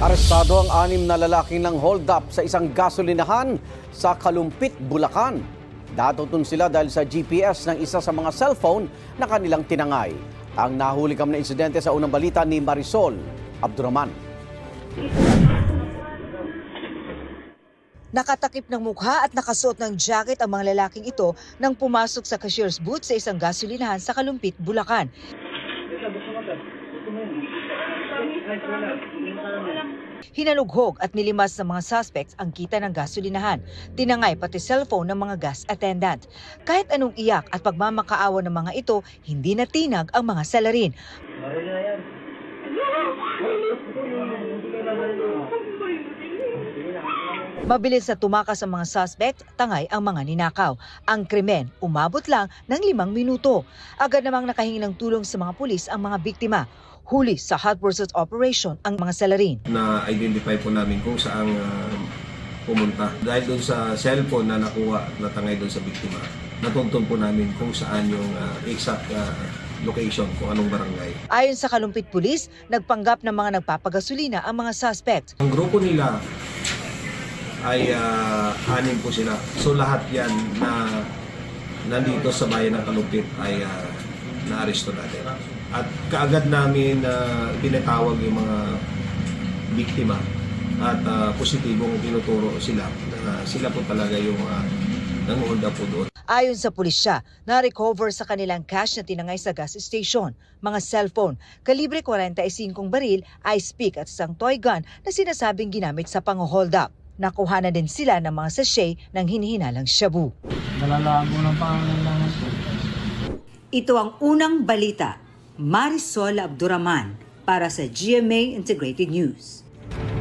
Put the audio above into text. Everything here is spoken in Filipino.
Arestado ang 6 na lalaking ng hold up sa isang gasolinahan sa Kalumpit, Bulacan. Datutun sila dahil sa GPS ng isa sa mga cellphone na kanilang tinangay. Ang nahuli kami na insidente sa unang balita ni Marisol Abduraman. Nakatakip ng mukha at nakasuot ng jacket ang mga lalaking ito nang pumasok sa cashier's booth sa isang gasolinahan sa Kalumpit, Bulacan. Hinalughog at nilimas ng mga suspects ang kita ng gasolinahan. Tinangay pati cellphone ng mga gas attendant. Kahit anong iyak at pagmamakaawa ng mga ito, hindi natinag ang mga salarin. Mabilis na tumakas ang mga suspect, tangay ang mga ninakaw. Ang krimen, umabot lang ng 5 minuto. Agad namang nakahingi ng tulong sa mga pulis ang mga biktima. Huli sa hot pursuit operation ang mga salarin. Na-identify po namin kung saan pumunta. Dahil doon sa cellphone na nakuha at natangay doon sa biktima, natuntun po namin kung saan yung exact location, kung anong barangay. Ayon sa Kalumpit Police, nagpanggap ng mga nagpapagasolina ang mga suspect. Ang grupo nila ay 6 po sila. So lahat yan na nandito sa bayan ng Kalumpit ay naaresto natin. At kaagad namin pinatawag yung mga biktima at positibong tinuturo sila na sila po talaga yung nanguhulda po doon. Ayon sa pulisya, na-recover sa kanilang cash na tinangay sa gas station, mga cellphone, kalibre 45 baril, ice pick at isang toy gun na sinasabing ginamit sa pang-hold up. Nakuha na din sila ng mga sachet ng hinihinalang shabu. Nalalabo ng pangangailangan po. Ito ang unang balita. Marisol Abduraman para sa GMA Integrated News.